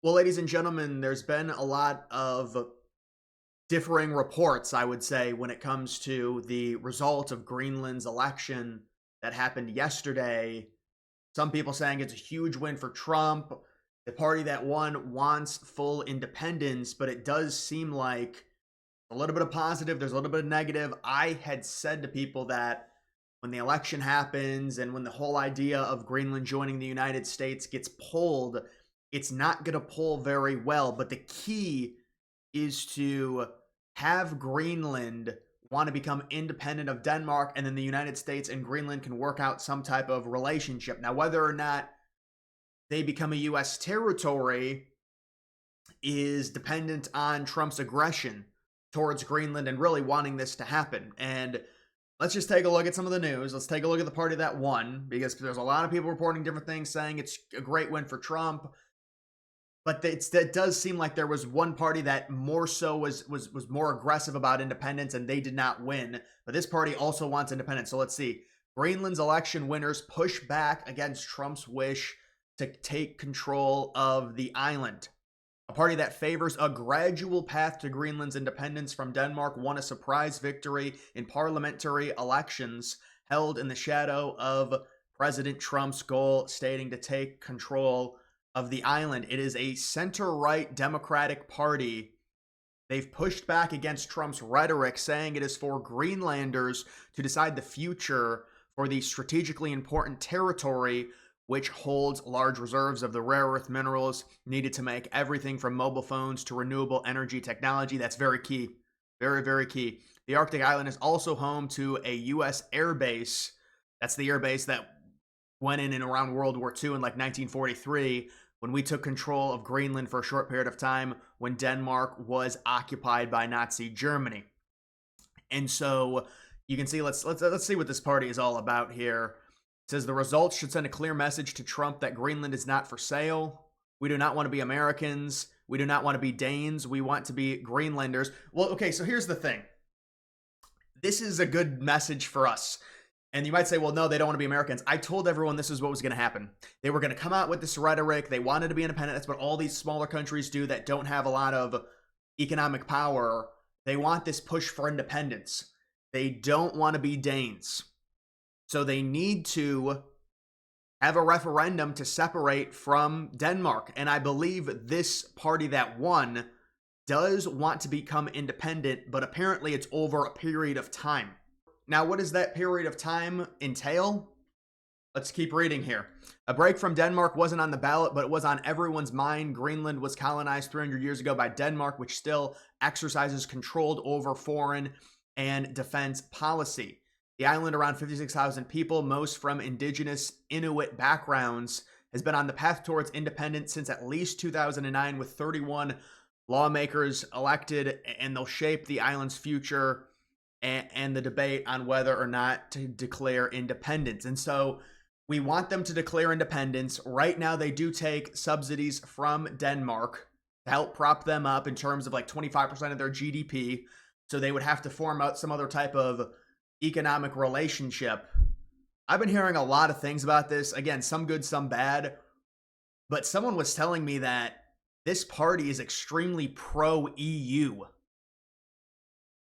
Well, ladies and gentlemen, there's been a lot of differing reports, I would say, when it comes to the result of Greenland's election that happened yesterday. Some people saying it's a huge win for Trump. The party that won wants full independence, but it does seem like a little bit of positive, there's a little bit of negative. I had said to people that when the election happens and when the whole idea of Greenland joining the United States gets pulled, it's not going to pull very well. But the key is to have Greenland want to become independent of Denmark, and then the United States and Greenland can work out some type of relationship. Now, whether or not they become a U.S. territory is dependent on Trump's aggression towards Greenland and really wanting this to happen. And let's just take a look at some of the news. Let's take a look at the party that won, because there's a lot of people reporting different things saying it's a great win for Trump. But it does seem like there was one party that more so was more aggressive about independence, and they did not win. But this party also wants independence. So let's see. Greenland's election winners push back against Trump's wish to take control of the island. A party that favors a gradual path to Greenland's independence from Denmark won a surprise victory in parliamentary elections held in the shadow of President Trump's goal, stating to take control of the island. It is a center-right Democratic Party. They've pushed back against Trump's rhetoric, saying it is for Greenlanders to decide the future for the strategically important territory, which holds large reserves of the rare earth minerals needed to make everything from mobile phones to renewable energy technology. That's very key. Very, very key. The Arctic island is also home to a U.S. air base. That's the air base that went in and around World War II in like 1943, when we took control of Greenland for a short period of time when Denmark was occupied by Nazi Germany. And so you can see, let's see what this party is all about here. It says the results should send a clear message to Trump that Greenland is not for sale. We do not want to be Americans. We do not want to be Danes. We want to be Greenlanders. Well, okay, so here's the thing. This is a good message for us. And you might say, well, no, they don't want to be Americans. I told everyone this is what was going to happen. They were going to come out with this rhetoric. They wanted to be independent. That's what all these smaller countries do that don't have a lot of economic power. They want this push for independence. They don't want to be Danes. So they need to have a referendum to separate from Denmark. And I believe this party that won does want to become independent, but apparently it's over a period of time. Now, what does that period of time entail? Let's keep reading here. A break from Denmark wasn't on the ballot, but it was on everyone's mind. Greenland was colonized 300 years ago by Denmark, which still exercises control over foreign and defense policy. The island, around 56,000 people, most from indigenous Inuit backgrounds, has been on the path towards independence since at least 2009, with 31 lawmakers elected, and they'll shape the island's future and the debate on whether or not to declare independence. And so we want them to declare independence. Right now, they do take subsidies from Denmark to help prop them up in terms of like 25% of their GDP. So they would have to form out some other type of economic relationship. I've been hearing a lot of things about this. Again, some good, some bad. But someone was telling me that this party is extremely pro-EU.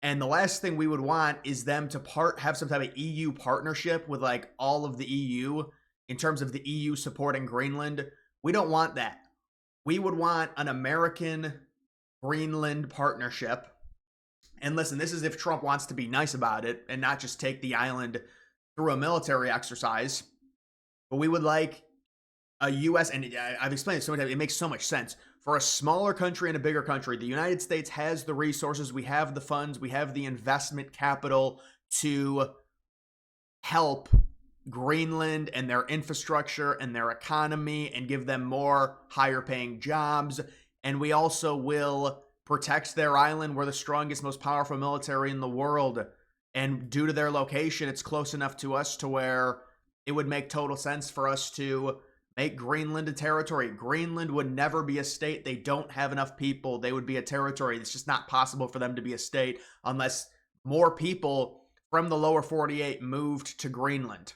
And the last thing we would want is them to have some type of EU partnership with like all of the EU in terms of the EU supporting Greenland. We don't want that. We would want an American Greenland partnership. And listen, this is if Trump wants to be nice about it and not just take the island through a military exercise. But we would like a U.S., and I've explained it so many times, it makes so much sense. For a smaller country and a bigger country, the United States has the resources, we have the funds, we have the investment capital to help Greenland and their infrastructure and their economy and give them more higher paying jobs. And we also will protect their island. We're the strongest, most powerful military in the world. And due to their location, it's close enough to us to where it would make total sense for us to make Greenland a territory. Greenland would never be a state. They don't have enough people. They would be a territory. It's just not possible for them to be a state unless more people from the lower 48 moved to Greenland.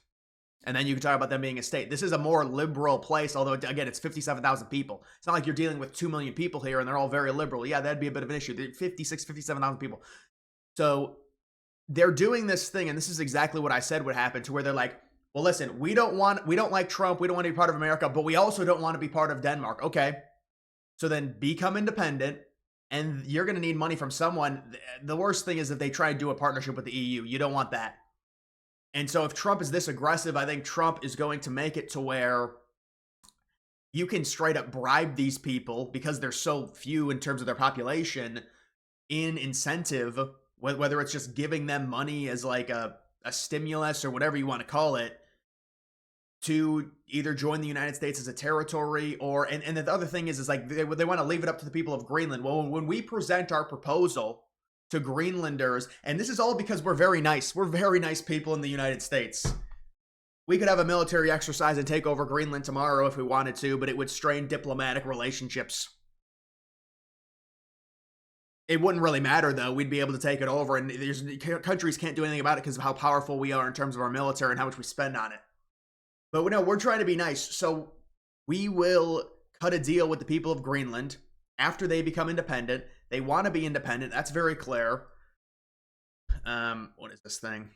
And then you can talk about them being a state. This is a more liberal place, although, again, it's 57,000 people. It's not like you're dealing with 2 million people here and they're all very liberal. Yeah, that'd be a bit of an issue. 57,000 people. So they're doing this thing, and this is exactly what I said would happen, to where they're like, well, listen, we don't like Trump, we don't want to be part of America, but we also don't want to be part of Denmark. Okay, so then become independent, and you're going to need money from someone. The worst thing is if they try and do a partnership with the EU. You don't want that. And so if Trump is this aggressive, I think Trump is going to make it to where you can straight up bribe these people, because they're so few in terms of their population, in incentive, whether it's just giving them money as like a stimulus or whatever you want to call it, to either join the United States as a territory, or, and the other thing is like they want to leave it up to the people of Greenland. Well, when we present our proposal to Greenlanders, and this is all because we're very nice people in the United States. We could have a military exercise and take over Greenland tomorrow if we wanted to, but it would strain diplomatic relationships. It wouldn't really matter, though. We'd be able to take it over, and countries can't do anything about it because of how powerful we are in terms of our military and how much we spend on it. But no, we're trying to be nice. So we will cut a deal with the people of Greenland after they become independent. They want to be independent. That's very clear. What is this thing?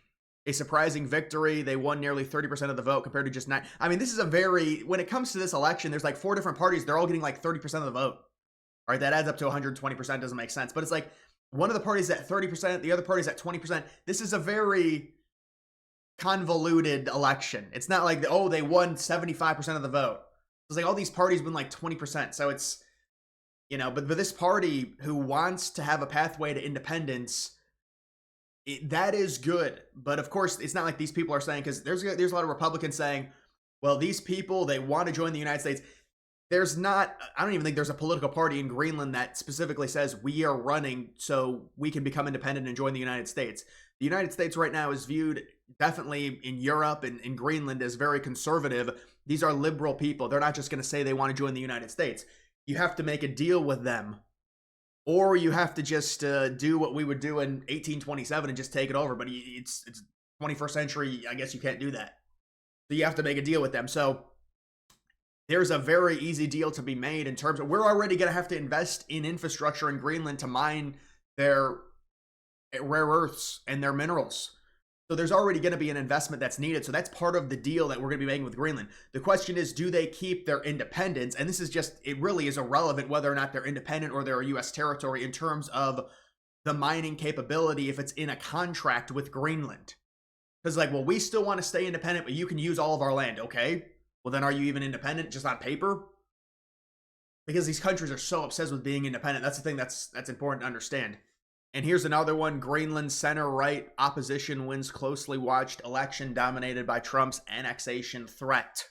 A surprising victory. They won nearly 30% of the vote compared to just 9. I mean, this is a very, when it comes to this election, there's like 4 different parties. They're all getting like 30% of the vote. All right, that adds up to 120%. Doesn't make sense. But it's like one of the parties at 30%, the other party's at 20%. This is a very convoluted election. It's not like, oh, they won 75% of the vote. It's like all these parties win like 20%. So it's, you know, but this party who wants to have a pathway to independence, that is good. But of course, it's not like these people are saying, because there's a lot of Republicans saying, well, these people, they want to join the United States. There's not, I don't even think there's a political party in Greenland that specifically says we are running so we can become independent and join the United States. The United States right now is viewed definitely in Europe and in Greenland as very conservative. These are liberal people. They're not just going to say they want to join the United States. You have to make a deal with them, or you have to just do what we would do in 1827 and just take it over. But it's 21st century. I guess you can't do that. So you have to make a deal with them. So there's a very easy deal to be made in terms of, we're already going to have to invest in infrastructure in Greenland to mine their rare earths and their minerals. So there's already going to be an investment that's needed. So that's part of the deal that we're going to be making with Greenland. The question is, do they keep their independence? And this is just, it really is irrelevant whether or not they're independent or they're a U.S. territory in terms of the mining capability if it's in a contract with Greenland. Because like, well, we still want to stay independent, but you can use all of our land. Okay, well then are you even independent just on paper? Because these countries are so obsessed with being independent. That's the thing that's important to understand. And here's another one. Greenland center-right opposition wins closely watched election dominated by Trump's annexation threat.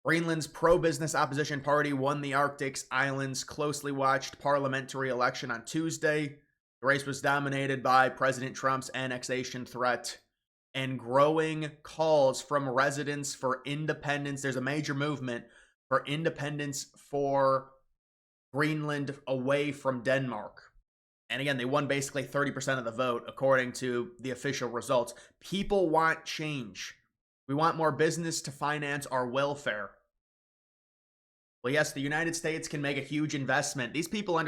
Greenland's pro-business opposition party won the Arctic's islands closely watched parliamentary election on Tuesday. The race was dominated by President Trump's annexation threat and growing calls from residents for independence. There's a major movement for independence for Greenland away from Denmark. And again, they won basically 30% of the vote, according to the official results. People want change. We want more business to finance our welfare. Well, yes, the United States can make a huge investment. These people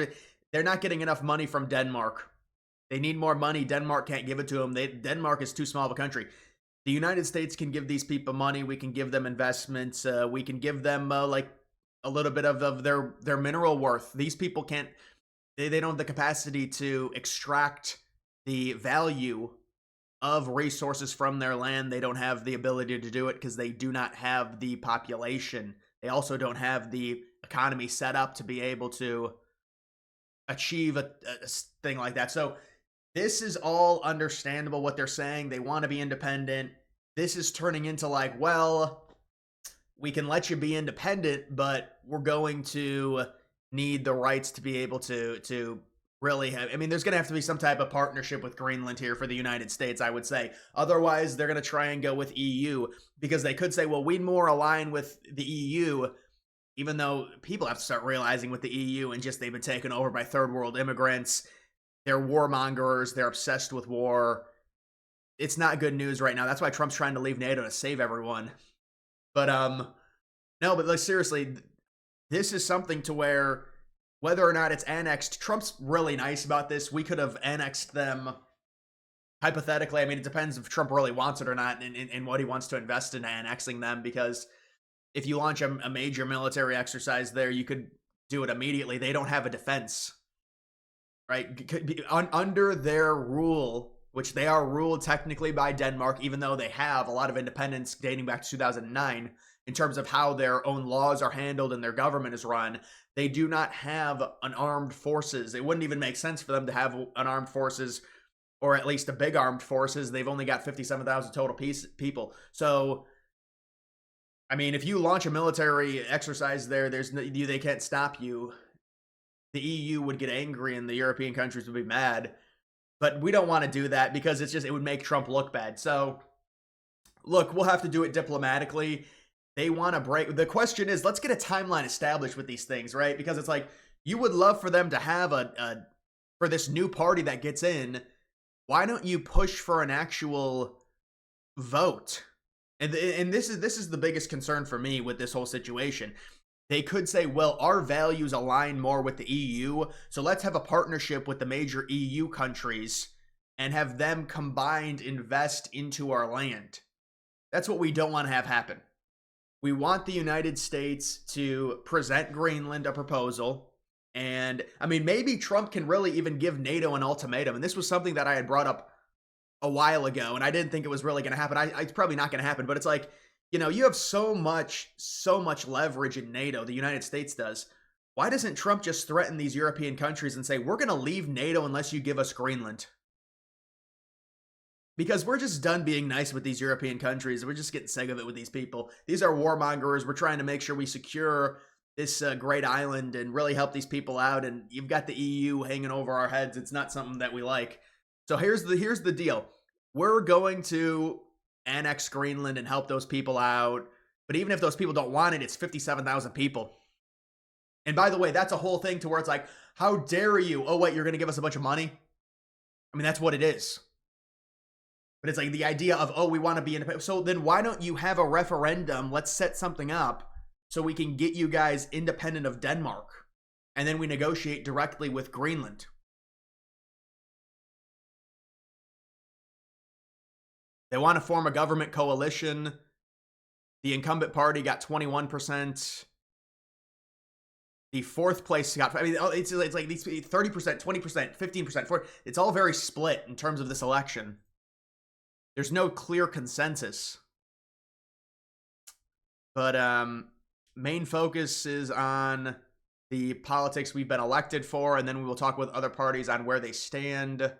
they're not getting enough money from Denmark. They need more money. Denmark can't give it to them. Denmark is too small of a country. The United States can give these people money. We can give them investments. We can give them like a little bit of their mineral worth. These people can't. They don't have the capacity to extract the value of resources from their land. They don't have the ability to do it because they do not have the population. They also don't have the economy set up to be able to achieve a thing like that. So this is all understandable what they're saying. They want to be independent. This is turning into like, well, we can let you be independent, but we're going to need the rights to be able to really have, I mean, there's going to have to be some type of partnership with Greenland here for the United States, I would say. Otherwise, they're going to try and go with EU, because they could say, well, we'd more align with the EU, even though people have to start realizing with the EU and just they've been taken over by third world immigrants. They're warmongers. They're obsessed with war. it's not good news right now. That's why Trump's trying to leave NATO to save everyone. But no, but like seriously, this is something to where whether or not it's annexed, Trump's really nice about this. We could have annexed them hypothetically. I mean, it depends if Trump really wants it or not, and what he wants to invest in annexing them. Because if you launch a major military exercise there, you could do it immediately. They don't have a defense, right? Under their rule, which they are ruled technically by Denmark, even though they have a lot of independence dating back to 2009 in terms of how their own laws are handled and their government is run. They do not have an armed forces. It wouldn't even make sense for them to have an armed forces, or at least a big armed forces. They've only got 57,000 total people. So, I mean, if you launch a military exercise there, they can't stop you. The EU would get angry and the European countries would be mad. But we don't want to do that because it would make Trump look bad. So, look, we'll have to do it diplomatically. They want to break. The question is, let's get a timeline established with these things, right? Because it's like, you would love for them to have for this new party that gets in, why don't you push for an actual vote? And this is the biggest concern for me with this whole situation. They could say, well, our values align more with the EU, so let's have a partnership with the major EU countries and have them combined invest into our land. That's what we don't want to have happen. We want the United States to present Greenland a proposal. And, I mean, maybe Trump can really even give NATO an ultimatum. And this was something that I had brought up a while ago, and I didn't think it was really going to happen. It's probably not going to happen, but it's like, you know, you have so much leverage in NATO, the United States does. Why doesn't Trump just threaten these European countries and say, we're going to leave NATO unless you give us Greenland? Because we're just done being nice with these European countries. We're just getting sick of it with these people. These are warmongers. We're trying to make sure we secure this great island and really help these people out. And you've got the EU hanging over our heads. It's not something that we like. So here's the deal. We're going to annex Greenland and help those people out. But even if those people don't want it, it's 57,000 people. And by the way, that's a whole thing to where it's like, how dare you? Oh, wait, you're going to give us a bunch of money? I mean, that's what it is. But it's like the idea of, oh, we want to be independent. So then why don't you have a referendum? Let's set something up so we can get you guys independent of Denmark. And then we negotiate directly with Greenland. They want to form a government coalition. The incumbent party got 21%. The fourth place got, I mean, it's like these 30%, 20%, 15%. It's all very split in terms of this election. There's no clear consensus. But main focus is on the politics we've been elected for, and then we will talk with other parties on where they stand.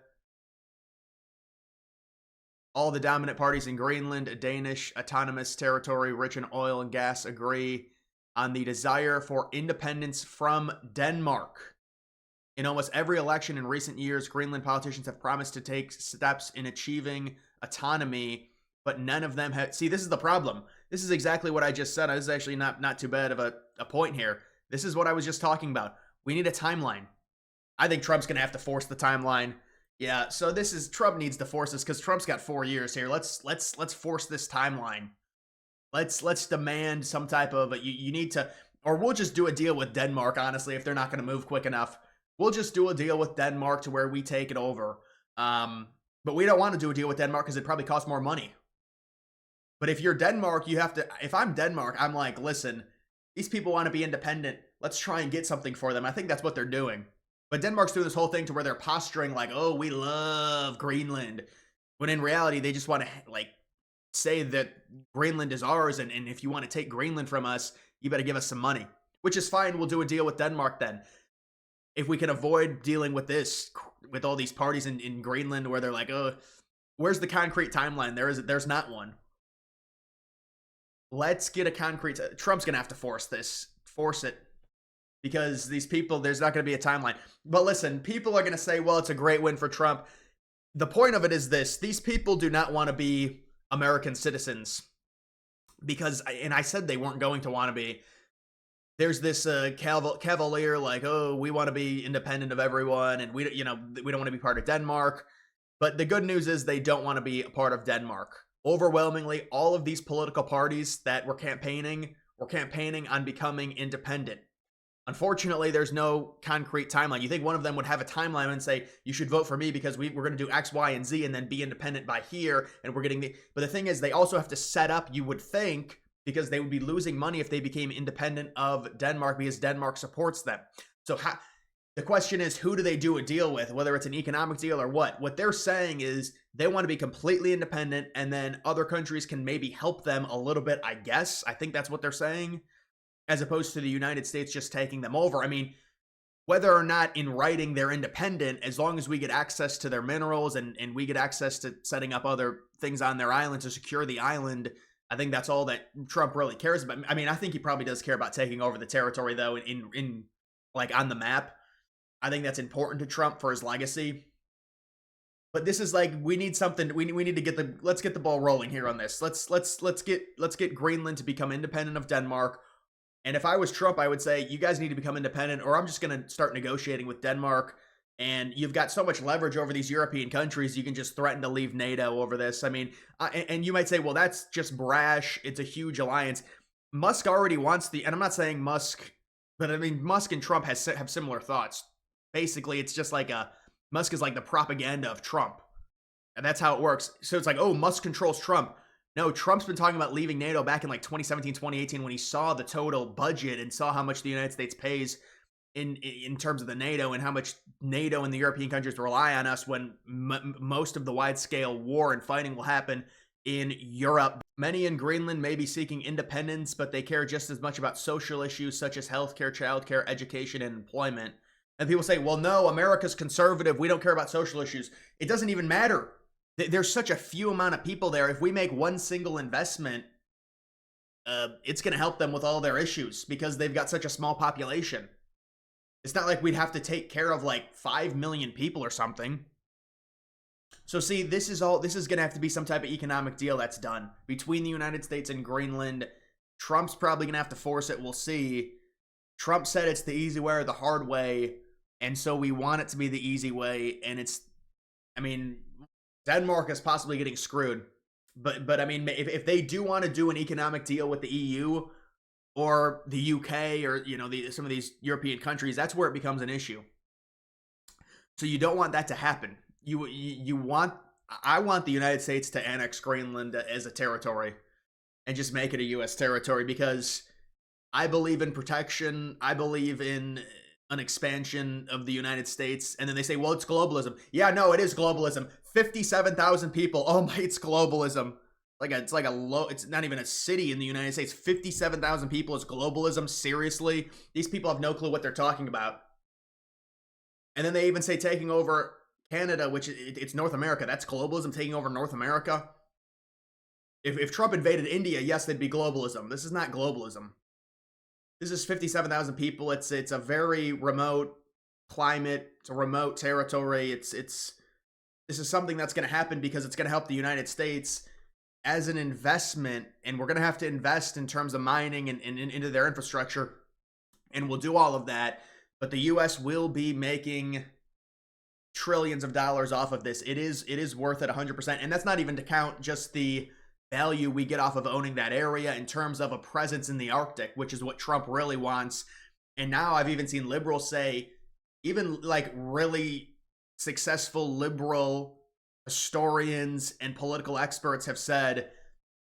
All the dominant parties in Greenland, a Danish autonomous territory rich in oil and gas, agree on the desire for independence from Denmark. In almost every election in recent years, Greenland politicians have promised to take steps in achieving autonomy, but none of them have. See, this is the problem. This is exactly what I just said. This is actually not too bad of a point here. This is what I was just talking about. We need a timeline. I think Trump's going to have to force the timeline. Yeah, so Trump needs to force this because Trump's got 4 years here. Let's force this timeline. Let's demand some type of you need to, or we'll just do a deal with Denmark. Honestly, if they're not going to move quick enough, we'll just do a deal with Denmark to where we take it over. But we don't want to do a deal with Denmark because it probably costs more money. But if you're Denmark, you have to. If I'm Denmark, I'm like, listen, these people want to be independent. Let's try and get something for them. I think that's what they're doing. But Denmark's doing this whole thing to where they're posturing like, oh, we love Greenland. When in reality, they just want to like say that Greenland is ours. And if you want to take Greenland from us, you better give us some money. Which is fine. We'll do a deal with Denmark then. If we can avoid dealing with this, with all these parties in Greenland where they're like, oh, where's the concrete timeline? There's not one. Let's get a concrete. Trump's going to have to force it. Because these people, there's not going to be a timeline. But listen, people are going to say, well, it's a great win for Trump. The point of it is this. These people do not want to be American citizens. Because, and I said they weren't going to want to be. There's this cavalier like, oh, we want to be independent of everyone. And we don't want to be part of Denmark. But the good news is they don't want to be a part of Denmark. Overwhelmingly, all of these political parties that were campaigning on becoming independent. Unfortunately, there's no concrete timeline. You think one of them would have a timeline and say, you should vote for me because we're going to do X, Y, and Z and then be independent by here. And we're getting but the thing is, they also have to set up, you would think, because they would be losing money if they became independent of Denmark because Denmark supports them. So the question is, who do they do a deal with, whether it's an economic deal or what? What they're saying is they want to be completely independent and then other countries can maybe help them a little bit, I guess. I think that's what they're saying, as opposed to the United States just taking them over. I mean, whether or not in writing they're independent, as long as we get access to their minerals and we get access to setting up other things on their island to secure the island, I think that's all that Trump really cares about. I mean, I think he probably does care about taking over the territory, though, in like on the map. I think that's important to Trump for his legacy. But this is like, we need something. We need to let's get the ball rolling here on this. Let's get Greenland to become independent of Denmark. And if I was Trump, I would say, you guys need to become independent, or I'm just going to start negotiating with Denmark. And you've got so much leverage over these European countries, you can just threaten to leave NATO over this. I mean, and you might say, well, that's just brash. It's a huge alliance. Musk already wants and I'm not saying Musk, but I mean, Musk and Trump have similar thoughts. Basically, it's just like Musk is like the propaganda of Trump. And that's how it works. So it's like, oh, Musk controls Trump. No, Trump's been talking about leaving NATO back in like 2017, 2018, when he saw the total budget and saw how much the United States pays in terms of the NATO and how much NATO and the European countries rely on us when most of the wide-scale war and fighting will happen in Europe. Many in Greenland may be seeking independence, but they care just as much about social issues such as healthcare, childcare, education, and employment. And people say, well, no, America's conservative. We don't care about social issues. It doesn't even matter. There's such a few amount of people there. If we make one single investment, it's going to help them with all their issues because they've got such a small population. It's not like we'd have to take care of like 5 million people or something. So see, this is going to have to be some type of economic deal that's done between the United States and Greenland. Trump's probably going to have to force it. We'll see. Trump said it's the easy way or the hard way. And so we want it to be the easy way. And I mean, Denmark is possibly getting screwed. But I mean, if they do want to do an economic deal with the EU or the UK or, you know, some of these European countries, that's where it becomes an issue. So you don't want that to happen. I want the United States to annex Greenland as a territory and just make it a U.S. territory because I believe in protection. I believe in an expansion of the United States. And then they say, well, it's globalism. Yeah, no, it is globalism. 57,000 people. Oh my, it's globalism. It's not even a city in the United States. 57,000 people is globalism. Seriously? These people have no clue what they're talking about. And then they even say taking over Canada, which it's North America. That's globalism, taking over North America. If Trump invaded India, yes, they'd be globalism. This is not globalism. This is 57,000 people. It's a very remote climate. It's a remote territory. This is something that's going to happen because it's going to help the United States as an investment, and we're going to have to invest in terms of mining and into their infrastructure, and we'll do all of that. But the U.S. will be making trillions of dollars off of this. It is worth it 100%, and that's not even to count just the value we get off of owning that area in terms of a presence in the Arctic, which is what Trump really wants. And now I've even seen liberals say, even like really successful liberal historians and political experts have said,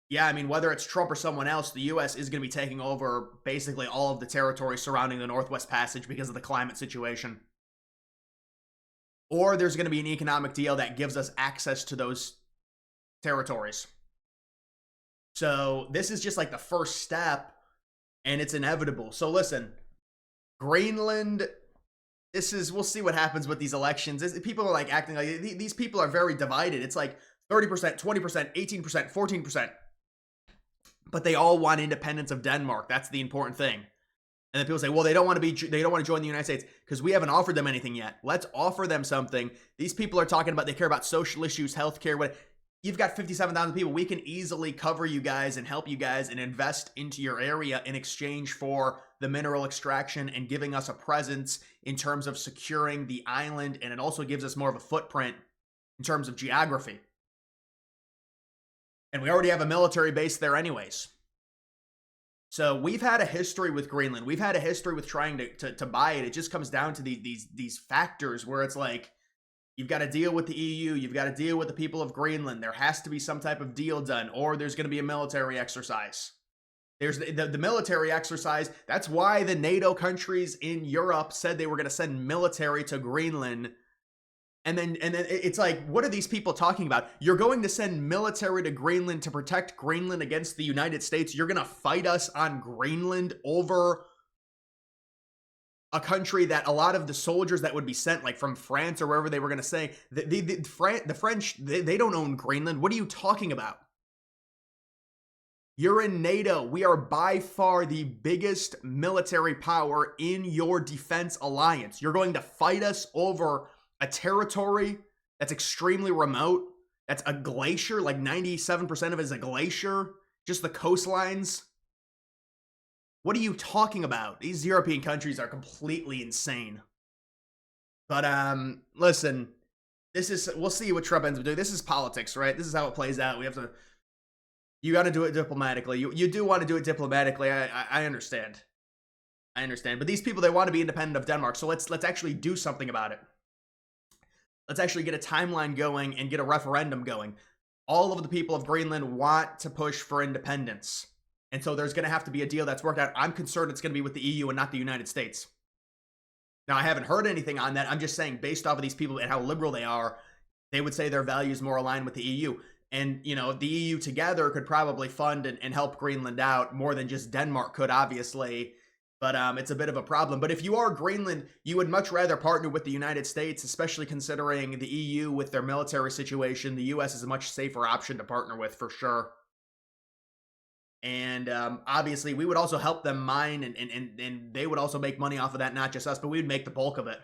yeah, I mean, whether it's Trump or someone else, the U.S. is going to be taking over basically all of the territory surrounding the Northwest Passage because of the climate situation. Or there's going to be an economic deal that gives us access to those territories. So this is just like the first step, and it's inevitable. So listen, Greenland, we'll see what happens with these elections. People are like acting like, these people are very divided. It's like 30%, 20%, 18%, 14%. But they all want independence of Denmark. That's the important thing. And then people say, well, they don't want to join the United States because we haven't offered them anything yet. Let's offer them something. These people are talking about, they care about social issues, healthcare, what. You've got 57,000 people. We can easily cover you guys and help you guys and invest into your area in exchange for the mineral extraction and giving us a presence in terms of securing the island. And it also gives us more of a footprint in terms of geography. And we already have a military base there anyways. So we've had a history with Greenland. We've had a history with trying to buy it. It just comes down to these factors where it's like, you've got to deal with the EU. You've got to deal with the people of Greenland. There has to be some type of deal done, or there's going to be a military exercise. There's the military exercise. That's why the NATO countries in Europe said they were going to send military to Greenland. And then it's like, what are these people talking about? You're going to send military to Greenland to protect Greenland against the United States. You're going to fight us on Greenland over a country that a lot of the soldiers that would be sent, like from France or wherever they were going to say, the French, they don't own Greenland. What are you talking about? You're in NATO. We are by far the biggest military power in your defense alliance. You're going to fight us over a territory that's extremely remote, that's a glacier, like 97% of it is a glacier, just the coastlines. What are you talking about? These European countries are completely insane. But listen, we'll see what Trump ends up doing. This is politics, right? This is how it plays out. You got to do it diplomatically. You do want to do it diplomatically. I understand. I understand. But these people, they want to be independent of Denmark. So let's actually do something about it. Let's actually get a timeline going and get a referendum going. All of the people of Greenland want to push for independence. And so there's going to have to be a deal that's worked out. I'm concerned it's going to be with the EU and not the United States. Now, I haven't heard anything on that. I'm just saying, based off of these people and how liberal they are, they would say their values more aligned with the EU. And, you know, the EU together could probably fund and help Greenland out more than just Denmark could, obviously. But it's a bit of a problem. But if you are Greenland, you would much rather partner with the United States, especially considering the EU with their military situation. The US is a much safer option to partner with, for sure. And obviously, we would also help them mine, and they would also make money off of that, not just us, but we would make the bulk of it.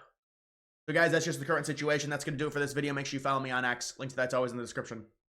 So guys, that's just the current situation. That's going to do it for this video. Make sure you follow me on X. Links to that's always in the description.